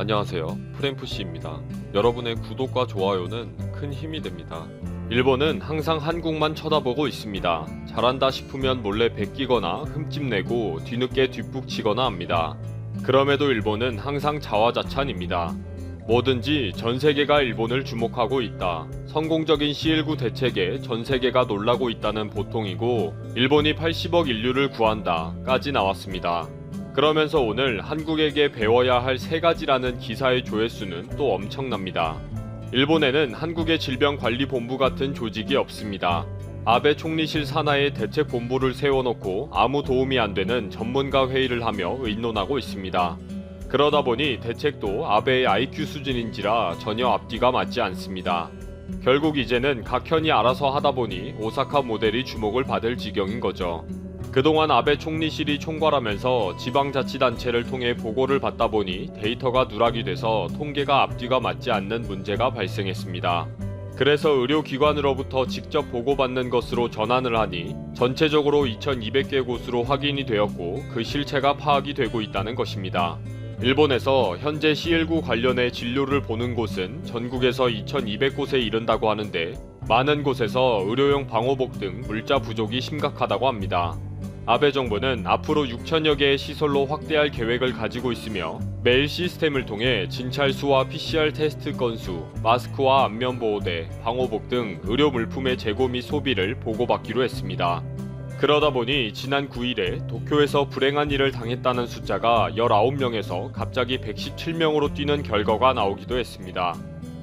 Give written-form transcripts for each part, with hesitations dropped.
안녕하세요. 프랭프씨입니다. 여러분의 구독과 좋아요는 큰 힘이 됩니다. 일본은 항상 한국만 쳐다보고 있습니다. 잘한다 싶으면 몰래 베끼거나 흠집내고 뒤늦게 뒷북치거나 합니다. 그럼에도 일본은 항상 자화자찬입니다. 뭐든지 전세계가 일본을 주목하고 있다. 성공적인 C19 대책에 전세계가 놀라고 있다는 보통이고, 일본이 80억 인류를 구한다 까지 나왔습니다. 그러면서 오늘 한국에게 배워야 할 3가지라는 기사의 조회수는 또 엄청납니다. 일본에는 한국의 질병관리본부 같은 조직이 없습니다. 아베 총리실 산하에 대책본부를 세워놓고 아무 도움이 안 되는 전문가 회의를 하며 의논하고 있습니다. 그러다 보니 대책도 아베의 IQ 수준인지라 전혀 앞뒤가 맞지 않습니다. 결국 이제는 각현이 알아서 하다 보니 오사카 모델이 주목을 받을 지경인 거죠. 그동안 아베 총리실이 총괄하면서 지방자치단체를 통해 보고를 받다 보니 데이터가 누락이 돼서 통계가 앞뒤가 맞지 않는 문제가 발생했습니다. 그래서 의료기관으로부터 직접 보고받는 것으로 전환을 하니 전체적으로 2200개 곳으로 확인이 되었고, 그 실체가 파악이 되고 있다는 것입니다. 일본에서 현재 C19 관련해 진료를 보는 곳은 전국에서 2200곳에 이른다고 하는데, 많은 곳에서 의료용 방호복 등 물자 부족이 심각하다고 합니다. 아베 정부는 앞으로 6천여 개의 시설로 확대할 계획을 가지고 있으며, 매일 시스템을 통해 진찰수와 PCR 테스트 건수, 마스크와 안면보호대, 방호복 등 의료 물품의 재고 및 소비를 보고받기로 했습니다. 그러다 보니 지난 9일에 도쿄에서 불행한 일을 당했다는 숫자가 19명에서 갑자기 117명으로 뛰는 결과가 나오기도 했습니다.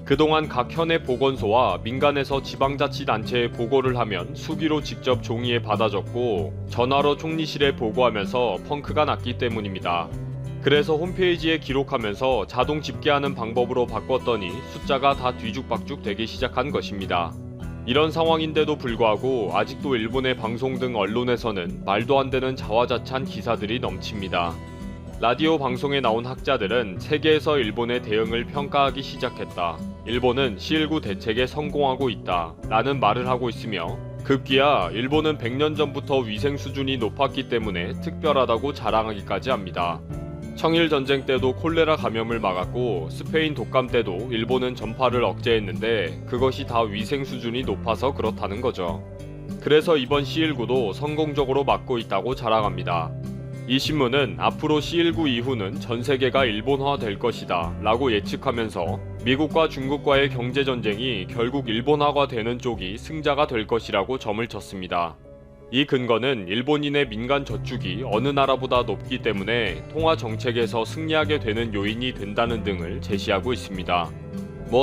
그동안 각 현의 보건소와 민간에서 지방자치단체에 보고를 하면 수기로 직접 종이에 받아 적고 전화로 총리실에 보고하면서 펑크가 났기 때문입니다. 그래서 홈페이지에 기록하면서 자동 집계하는 방법으로 바꿨더니 숫자가 다 뒤죽박죽 되기 시작한 것입니다. 이런 상황인데도 불구하고 아직도 일본의 방송 등 언론에서는 말도 안 되는 자화자찬 기사들이 넘칩니다. 라디오 방송에 나온 학자들은 세계에서 일본의 대응을 평가하기 시작했다. 일본은 C19 대책에 성공하고 있다 라는 말을 하고 있으며, 급기야 일본은 100년 전부터 위생 수준이 높았기 때문에 특별하다고 자랑하기까지 합니다. 청일전쟁 때도 콜레라 감염을 막았고, 스페인 독감 때도 일본은 전파를 억제했는데 그것이 다 위생 수준이 높아서 그렇다는 거죠. 그래서 이번 C19도 성공적으로 막고 있다고 자랑합니다. 이 신문은 앞으로 C19 이후는 전세계가 일본화 될 것이다 라고 예측하면서 미국과 중국과의 경제전쟁이 결국 일본화가 되는 쪽이 승자가 될 것이라고 점을 쳤습니다. 이 근거는 일본인의 민간 저축이 어느 나라보다 높기 때문에 통화 정책에서 승리하게 되는 요인이 된다는 등을 제시하고 있습니다.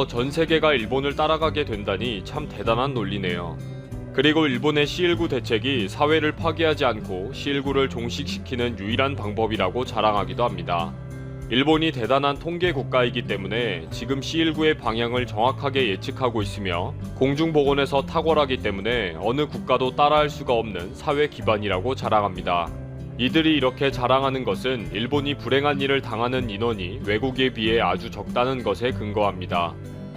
전세계가 일본을 따라가게 된다니 참 대단한 논리네요. 그리고 일본의 C19 대책이 사회를 파괴하지 않고 C19를 종식시키는 유일한 방법이라고 자랑하기도 합니다. 일본이 대단한 통계 국가이기 때문에 지금 C19의 방향을 정확하게 예측하고 있으며, 공중보건에서 탁월하기 때문에 어느 국가도 따라할 수가 없는 사회 기반이라고 자랑합니다. 이들이 이렇게 자랑하는 것은 일본이 불행한 일을 당하는 인원이 외국에 비해 아주 적다는 것에 근거합니다.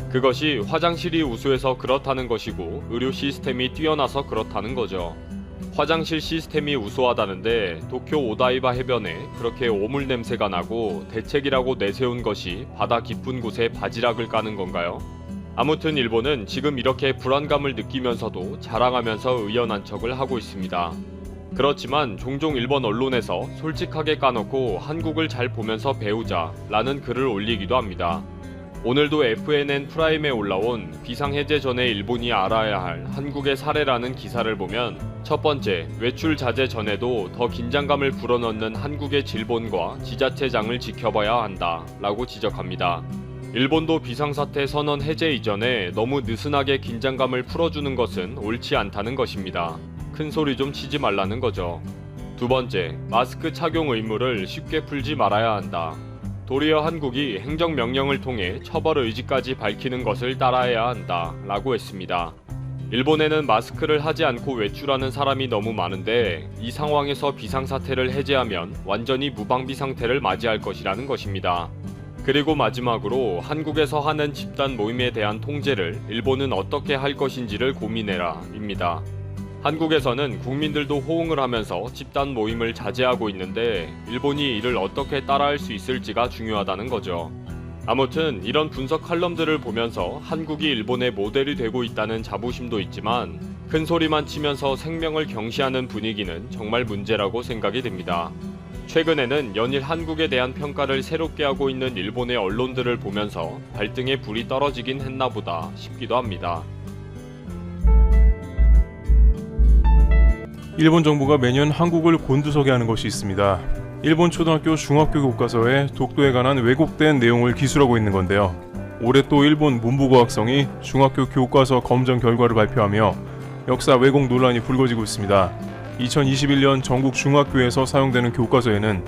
그것이 화장실이 우수해서 그렇다는 것이고, 의료 시스템이 뛰어나서 그렇다는 거죠. 화장실 시스템이 우수하다는데 도쿄 오다이바 해변에 그렇게 오물 냄새가 나고 대책이라고 내세운 것이 바다 깊은 곳에 바지락을 까는 건가요? 아무튼 일본은 지금 이렇게 불안감을 느끼면서도 자랑하면서 의연한 척을 하고 있습니다. 그렇지만 종종 일본 언론에서 솔직하게 까놓고 한국을 잘 보면서 배우자 라는 글을 올리기도 합니다. 오늘도 FNN 프라임에 올라온 비상해제 전에 일본이 알아야 할 한국의 사례라는 기사를 보면, 첫 번째, 외출 자제 전에도 더 긴장감을 불어넣는 한국의 질본과 지자체장을 지켜봐야 한다 라고 지적합니다. 일본도 비상사태 선언 해제 이전에 너무 느슨하게 긴장감을 풀어주는 것은 옳지 않다는 것입니다. 큰 소리 좀 치지 말라는 거죠. 두 번째, 마스크 착용 의무를 쉽게 풀지 말아야 한다. 도리어 한국이 행정명령을 통해 처벌 의지까지 밝히는 것을 따라야 한다 라고 했습니다. 일본에는 마스크를 하지 않고 외출하는 사람이 너무 많은데, 이 상황에서 비상사태를 해제하면 완전히 무방비 상태를 맞이할 것이라는 것입니다. 그리고 마지막으로 한국에서 하는 집단 모임에 대한 통제를 일본은 어떻게 할 것인지를 고민해라 입니다. 한국에서는 국민들도 호응을 하면서 집단 모임을 자제하고 있는데, 일본이 이를 어떻게 따라할 수 있을지가 중요하다는 거죠. 아무튼 이런 분석 칼럼들을 보면서 한국이 일본의 모델이 되고 있다는 자부심도 있지만 큰 소리만 치면서 생명을 경시하는 분위기는 정말 문제라고 생각이 듭니다. 최근에는 연일 한국에 대한 평가를 새롭게 하고 있는 일본의 언론들을 보면서 발등에 불이 떨어지긴 했나보다 싶기도 합니다. 일본 정부가 매년 한국을 곤두서게 하는 것이 있습니다. 일본 초등학교 중학교 교과서에 독도에 관한 왜곡된 내용을 기술하고 있는 건데요. 올해 또 일본 문부과학성이 중학교 교과서 검정 결과를 발표하며 역사 왜곡 논란이 불거지고 있습니다. 2021년 전국 중학교에서 사용되는 교과서에는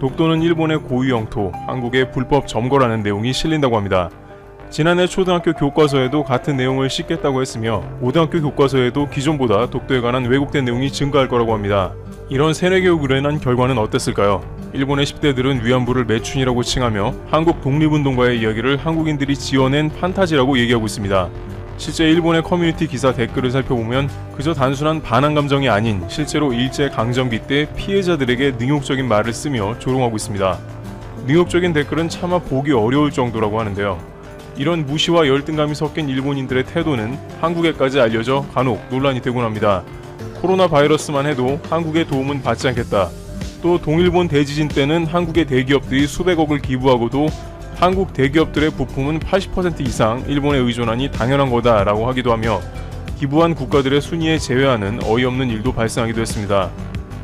독도는 일본의 고유 영토, 한국의 불법 점거라는 내용이 실린다고 합니다. 지난해 초등학교 교과서에도 같은 내용을 싣겠다고 했으며 고등학교 교과서에도 기존보다 독도에 관한 왜곡된 내용이 증가할 거라고 합니다. 이런 세뇌교육으로 인한 결과는 어땠을까요? 일본의 10대들은 위안부를 매춘이라고 칭하며 한국 독립운동가의 이야기를 한국인들이 지어낸 판타지라고 얘기하고 있습니다. 실제 일본의 커뮤니티 기사 댓글을 살펴보면 그저 단순한 반항 감정이 아닌 실제로 일제강점기 때 피해자들에게 능욕적인 말을 쓰며 조롱하고 있습니다. 능욕적인 댓글은 차마 보기 어려울 정도라고 하는데요. 이런 무시와 열등감이 섞인 일본인들의 태도는 한국에까지 알려져 간혹 논란이 되곤 합니다. 코로나 바이러스만 해도 한국의 도움은 받지 않겠다. 또 동일본 대지진 때는 한국의 대기업들이 수백억을 기부하고도 한국 대기업들의 부품은 80% 이상 일본에 의존하니 당연한 거다라고 하기도 하며 기부한 국가들의 순위에 제외하는 어이없는 일도 발생하기도 했습니다.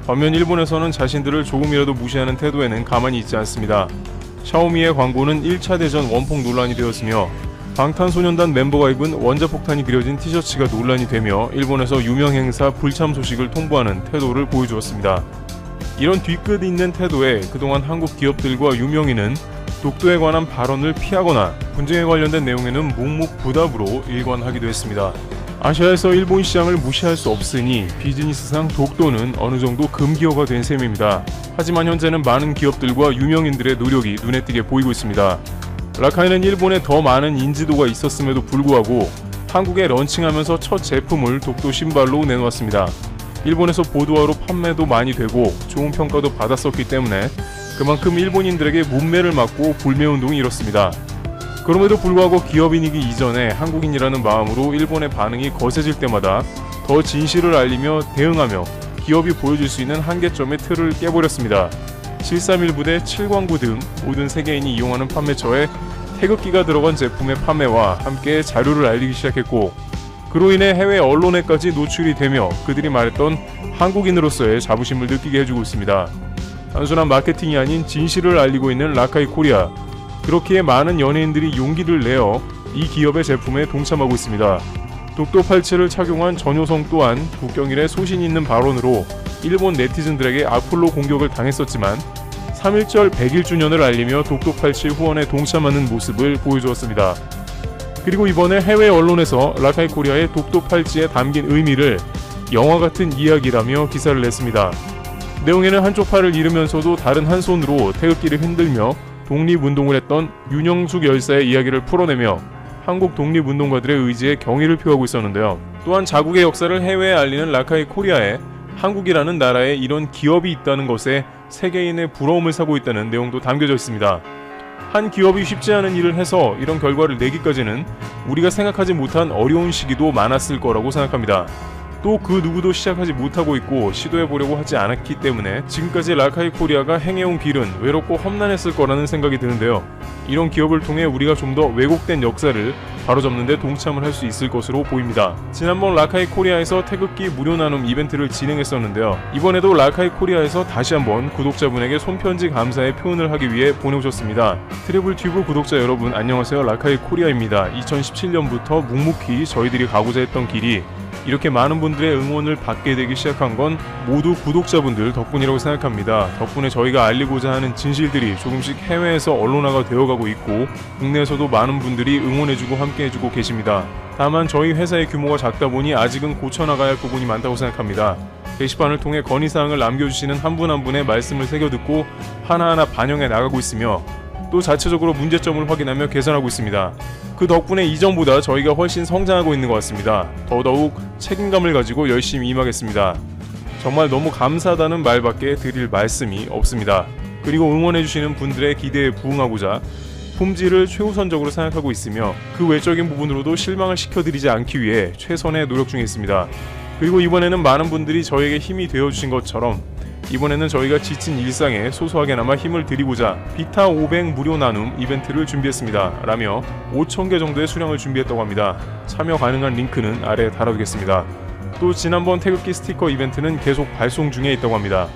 반면 일본에서는 자신들을 조금이라도 무시하는 태도에는 가만히 있지 않습니다. 샤오미의 광고는 1차 대전 원폭 논란이 되었으며 방탄소년단 멤버가 입은 원자폭탄이 그려진 티셔츠가 논란이 되며 일본에서 유명 행사 불참 소식을 통보하는 태도를 보여주었습니다. 이런 뒤끝 있는 태도에 그동안 한국 기업들과 유명인은 독도에 관한 발언을 피하거나 분쟁에 관련된 내용에는 묵묵부답으로 일관하기도 했습니다. 아시아에서 일본 시장을 무시할 수 없으니 비즈니스상 독도는 어느 정도 금기어가 된 셈입니다. 하지만 현재는 많은 기업들과 유명인들의 노력이 눈에 띄게 보이고 있습니다. 라카이는 일본에 더 많은 인지도가 있었음에도 불구하고 한국에 런칭하면서 첫 제품을 독도 신발로 내놓았습니다. 일본에서 보도화로 판매도 많이 되고 좋은 평가도 받았었기 때문에 그만큼 일본인들에게 문매를 맞고 불매운동이 일었습니다. 그럼에도 불구하고 기업인이기 이전에 한국인이라는 마음으로 일본의 반응이 거세질 때마다 더 진실을 알리며 대응하며 기업이 보여줄 수 있는 한계점의 틀을 깨버렸습니다. 731 부대 7광구 등 모든 세계인이 이용하는 판매처에 태극기가 들어간 제품의 판매와 함께 자료를 알리기 시작했고 그로 인해 해외 언론에까지 노출이 되며 그들이 말했던 한국인으로서의 자부심을 느끼게 해주고 있습니다. 단순한 마케팅이 아닌 진실을 알리고 있는 라카이 코리아. 그렇기에 많은 연예인들이 용기를 내어 이 기업의 제품에 동참하고 있습니다. 독도 팔찌를 착용한 전효성 또한 국경일에 소신 있는 발언으로 일본 네티즌들에게 악플로 공격을 당했었지만 3.1절 100일주년을 알리며 독도 팔찌 후원에 동참하는 모습을 보여주었습니다. 그리고 이번에 해외 언론에서 라카이 코리아의 독도 팔찌에 담긴 의미를 영화 같은 이야기라며 기사를 냈습니다. 내용에는 한쪽 팔을 잃으면서도 다른 한 손으로 태극기를 흔들며 독립운동을 했던 윤영숙 열사의 이야기를 풀어내며 한국 독립운동가들의 의지에 경의를 표하고 있었는데요. 또한 자국의 역사를 해외에 알리는 라카이 코리아에 한국이라는 나라에 이런 기업이 있다는 것에 세계인의 부러움을 사고 있다는 내용도 담겨져 있습니다. 한 기업이 쉽지 않은 일을 해서 이런 결과를 내기까지는 우리가 생각하지 못한 어려운 시기도 많았을 거라고 생각합니다. 또 그 누구도 시작하지 못하고 있고 시도해보려고 하지 않았기 때문에 지금까지 라카이 코리아가 행해온 길은 외롭고 험난했을 거라는 생각이 드는데요. 이런 기업을 통해 우리가 좀 더 왜곡된 역사를 바로잡는 데 동참을 할 수 있을 것으로 보입니다. 지난번 라카이 코리아에서 태극기 무료 나눔 이벤트를 진행했었는데요. 이번에도 라카이 코리아에서 다시 한번 구독자분에게 손편지 감사의 표현을 하기 위해 보내오셨습니다. 트래블튜브 구독자 여러분 안녕하세요. 라카이 코리아입니다. 2017년부터 묵묵히 저희들이 가고자 했던 길이 이렇게 많은 분들의 응원을 받게 되기 시작한 건 모두 구독자분들 덕분이라고 생각합니다. 덕분에 저희가 알리고자 하는 진실들이 조금씩 해외에서 언론화가 되어가고 있고 국내에서도 많은 분들이 응원해주고 함께해주고 계십니다. 다만 저희 회사의 규모가 작다 보니 아직은 고쳐나가야 할 부분이 많다고 생각합니다. 게시판을 통해 건의사항을 남겨주시는 한 분 한 분의 말씀을 새겨듣고 하나하나 반영해 나가고 있으며 또 자체적으로 문제점을 확인하며 개선하고 있습니다. 그 덕분에 이전보다 저희가 훨씬 성장하고 있는 것 같습니다. 더더욱 책임감을 가지고 열심히 임하겠습니다. 정말 너무 감사하다는 말밖에 드릴 말씀이 없습니다. 그리고 응원해주시는 분들의 기대에 부응하고자 품질을 최우선적으로 생각하고 있으며 그 외적인 부분으로도 실망을 시켜드리지 않기 위해 최선의 노력 중에 있습니다. 그리고 이번에는 많은 분들이 저에게 힘이 되어주신 것처럼 이번에는 저희가 지친 일상에 소소하게나마 힘을 드리고자 비타 500 무료 나눔 이벤트를 준비했습니다. 라며 5,000개 정도의 수량을 준비했다고 합니다. 참여 가능한 링크는 아래에 달아두겠습니다. 또 지난번 태극기 스티커 이벤트는 계속 발송 중에 있다고 합니다.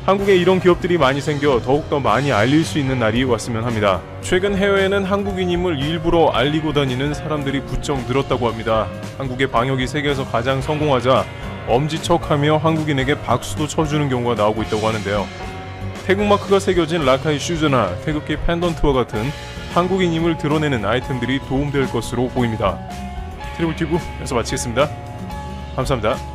한국에 이런 기업들이 많이 생겨 더욱더 많이 알릴 수 있는 날이 왔으면 합니다. 최근 해외에는 한국인임을 일부러 알리고 다니는 사람들이 부쩍 늘었다고 합니다. 한국의 방역이 세계에서 가장 성공하자 엄지척하며 한국인에게 박수도 쳐주는 경우가 나오고 있다고 하는데요. 태국 마크가 새겨진 라카이 슈즈나 태극기 펜던트와 같은 한국인임을 드러내는 아이템들이 도움될 것으로 보입니다. 트리블 튜브 여기서 마치겠습니다. 감사합니다.